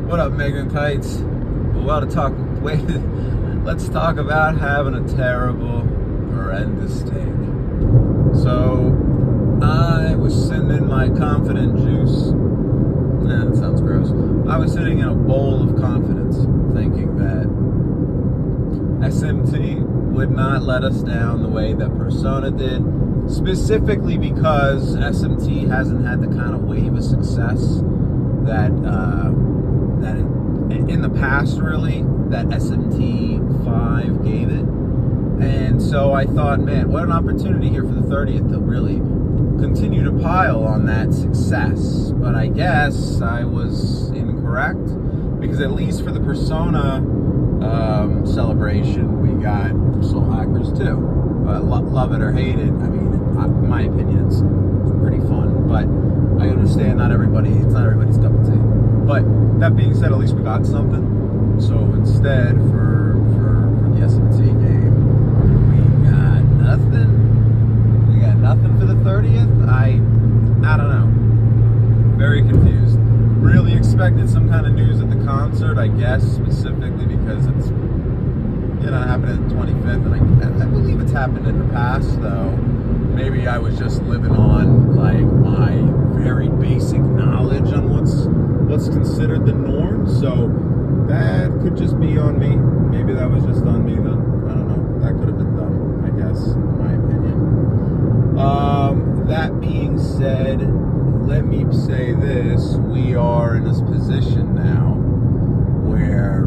What up, Megan Kites? Let's talk about having a terrible, horrendous take. So, I was sitting in my confident juice. That sounds gross. I was sitting in a bowl of confidence, thinking that SMT would not let us down the way that Persona did, specifically because SMT hasn't had the kind of wave of success that in the past, really, that SMT 5 gave it. And so I thought, man, what an opportunity here for the 30th to really continue to pile on that success. But I guess I was incorrect, because at least for the Persona celebration, we got Soul Hackers 2. Love it or hate it, I mean, in my opinion, it's pretty fun. But I understand it's not everybody's cup of tea. But that being said, at least we got something. So instead, for the SMT game, we got nothing. We got nothing for the 30th. I don't know. Very confused. Really expected some kind of news at the concert, I guess, specifically because it's happened at the 25th, and I believe it's happened in the past, though. Maybe I was just living on like my very basic knowledge on what's considered the norm, so that could just be on me. Maybe that was just on me then. I don't know. That could have been dumb, I guess, in my opinion. That being said, let me say this. We are in this position now where,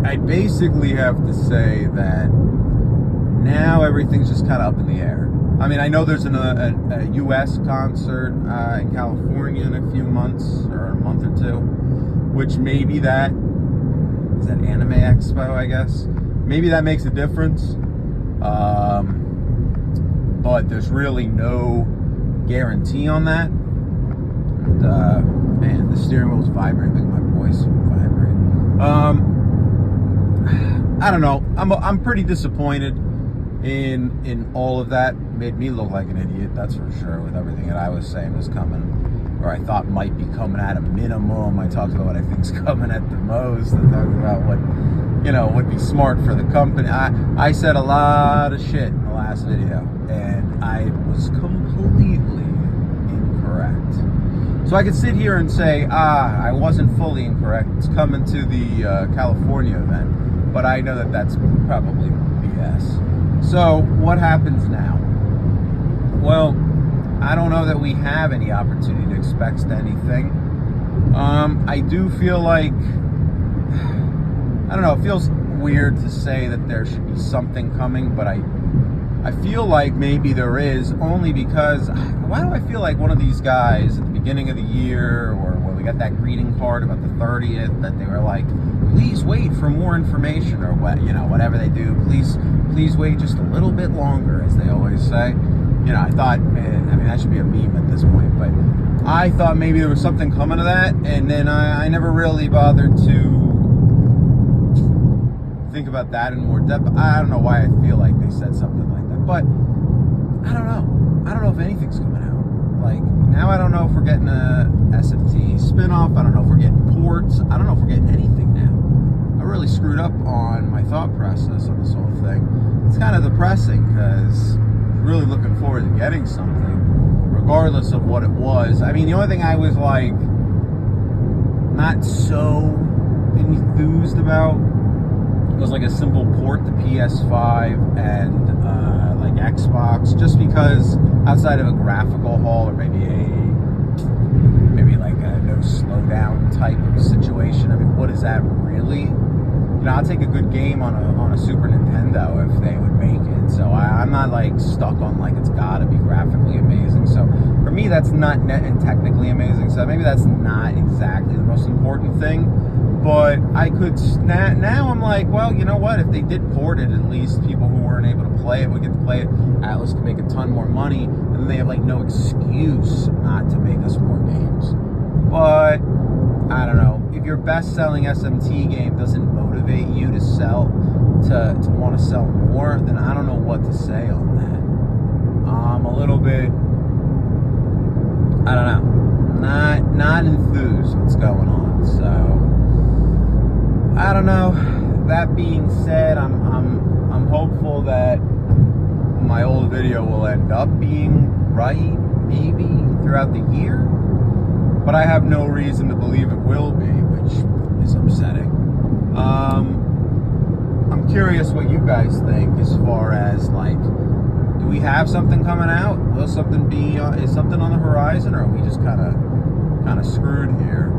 I basically have to say that now everything's just kind of up in the air. I mean, I know there's a U.S. concert in California in a few months, or a month or two, which maybe is that Anime Expo, I guess. Maybe that makes a difference. But there's really no guarantee on that. And, man, the steering wheel's vibrating, like my voice vibrate. I don't know. I'm pretty disappointed in all of that. Made me look like an idiot, that's for sure, with everything that I was saying was coming, or I thought might be coming at a minimum. I talked about what I think's coming at the most. I talked about what would be smart for the company. I said a lot of shit in the last video, and I was completely incorrect. So I could sit here and say, I wasn't fully incorrect. It's coming to the California event, but I know that that's probably BS. So what happens now? Well, I don't know that we have any opportunity to expect anything. I do feel like, I don't know, it feels weird to say that there should be something coming, but I feel like maybe there is, only because, why do I feel like one of these guys at the beginning of the year, or when we got that greeting card about the 30th, that they were like, please wait for more information, or what, whatever they do, please wait just a little bit longer, as they always say. I thought, that should be a meme at this point, but I thought maybe there was something coming to that, and then I never really bothered to think about that in more depth. I don't know why I feel like they said something like that, but I don't know. I don't know if anything's coming out. Like, now I don't know if we're getting a SMT spinoff. I don't know if we're getting ports. I don't know if we're getting anything now. I really screwed up on my thought process on this whole thing. It's kind of depressing, because really looking forward to getting something, regardless of what it was. I mean, the only thing I was like not so enthused about was like a simple port to PS5 and like Xbox, just because outside of a graphical haul, or maybe like a no slowdown type of situation. I mean, what is that really? I'll take a good game on a Super Nintendo if they would make it. So I'm not like stuck on like it's gotta be graphically amazing. So for me, that's not and technically amazing. So maybe that's not exactly the most important thing. But I could now I'm like, well, you know what? If they did port it, at least people who weren't able to play it would get to play it. Atlas could make a ton more money, and then they have like no excuse not to make us more games. But I don't know. If your best-selling SMT game doesn't motivate you to want to sell more, then I don't know what to say on that. I'm a little bit, I don't know. not enthused what's going on. So I don't know. That being said, I'm hopeful that my old video will end up being right, maybe throughout the year, but I have no reason to believe it will be, which is upsetting. I'm curious what you guys think as far as, like, do we have something coming out? Will something be? Is something on the horizon, or are we just kind of screwed here?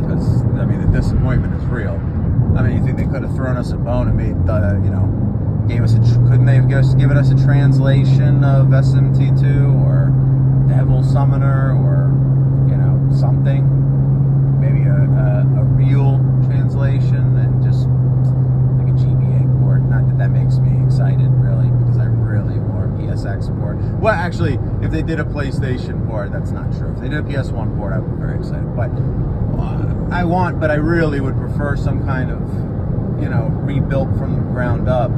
Because I mean, the disappointment is real. I mean, you think they could have thrown us a bone and made gave us couldn't they have just given us a translation of SMT2 or Devil Summoner, or something, maybe a real translation, and just like a GBA port. Not that that makes me excited, really, because I really want a PSX port. Well, actually, if they did a PlayStation port, that's not true. If they did a PS1 port, I would be very excited. But I really would prefer some kind of, rebuilt from the ground up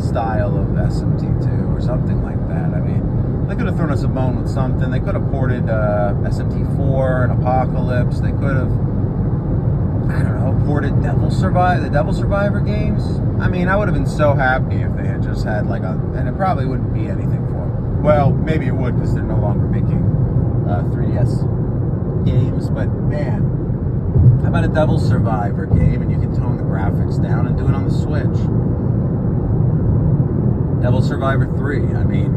style of SMT2 or something like that. I mean, they could have thrown us a bone with something. They could have ported SMT4 and Apocalypse. They could have, I don't know, ported the Devil Survivor games. I mean, I would have been so happy if they had just had and it probably wouldn't be anything for them. Well, maybe it would, because they're no longer making 3DS games, but man, how about a Devil Survivor game, and you can tone the graphics down and do it on the Switch? Devil Survivor 3, I mean,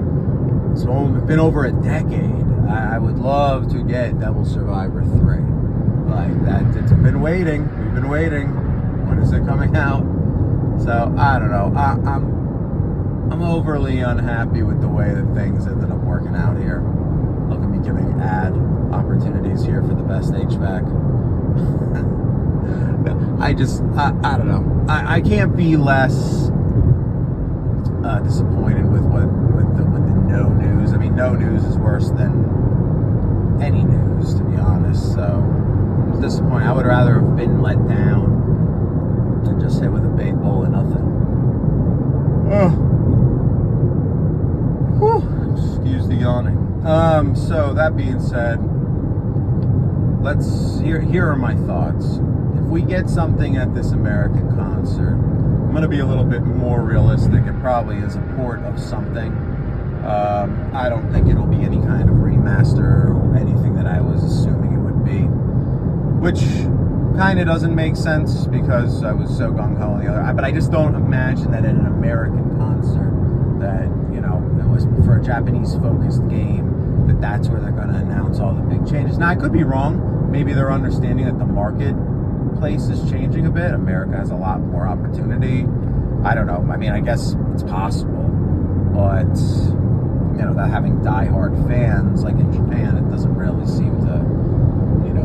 it's been over a decade. I would love to get Devil Survivor 3. Like that, it's been waiting. We've been waiting. When is it coming out? So I don't know. I'm overly unhappy with the way that things ended up working out here. Look at me giving ad opportunities here for the best HVAC. I don't know. I can't be less disappointed with the no news. I mean, no news is worse than any news, to be honest. So I was disappointed. I would rather have been let down than just hit with a big bowl of nothing. Excuse the yawning. So that being said, here are my thoughts. If we get something at this American concert, I'm going to be a little bit more realistic. It probably is a port of something. I don't think it'll be any kind of remaster or anything that I was assuming it would be, which kind of doesn't make sense because I was so gung-ho on the other. But I just don't imagine that at an American concert that, it was for a Japanese-focused game, that's where they're going to announce all the big changes. Now, I could be wrong. Maybe they're understanding that the marketplace is changing a bit. America has a lot more opportunity. I don't know. I mean, I guess it's possible. But, that having diehard fans, like in Japan, it doesn't really seem to,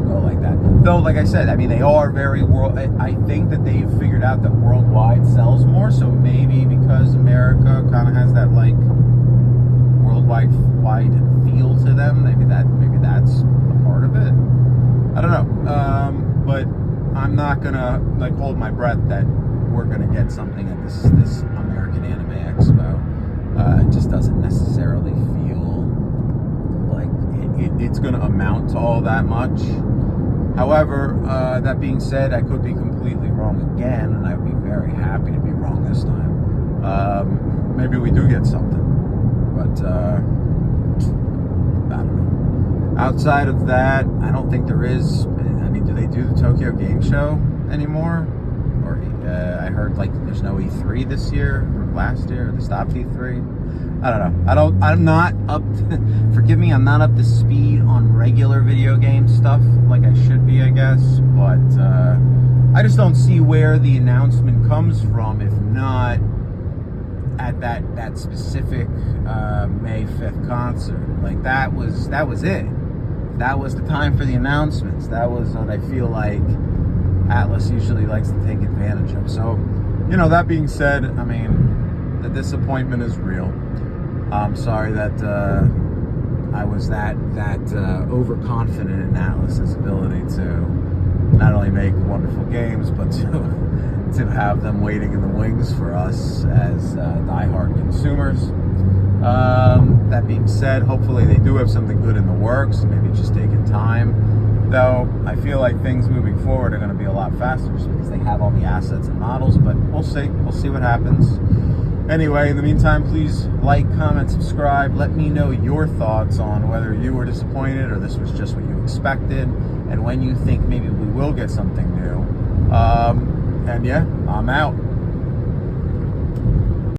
go like that. Though, like I said, I mean, they are very I think that they've figured out that worldwide sells more. So maybe because America kind of has that, like, worldwide feel to them, maybe that's a part of it. I don't know. But I'm not gonna hold my breath that we're gonna get something at this American Anime Expo. It just doesn't necessarily feel like it's gonna amount to all that much. However, that being said, I could be completely wrong again, and I would be very happy to be wrong this time. Maybe we do get something, but I don't know. Outside of that, I don't think there is. I mean, do they do the Tokyo Game Show anymore? Or I heard there's no E3 this year or last year. They stopped E3. I don't know. I'm not up. Forgive me. I'm not up to speed on regular video game stuff like I should be, I guess. But I just don't see where the announcement comes from, if not at that specific May 5th concert. Like that was it. That was the time for the announcements. That was what I feel like Atlas usually likes to take advantage of. So, that being said, I mean, the disappointment is real. I'm sorry that I was that overconfident in Atlas's ability to not only make wonderful games, but to have them waiting in the wings for us as diehard consumers. That being said, hopefully they do have something good in the works. Maybe it's just taking time. Though I feel like things moving forward are going to be a lot faster just because they have all the assets and models. But we'll see. We'll see what happens. Anyway, in the meantime, please like, comment, subscribe. Let me know your thoughts on whether you were disappointed or this was just what you expected, and when you think maybe we will get something new. And yeah, I'm out.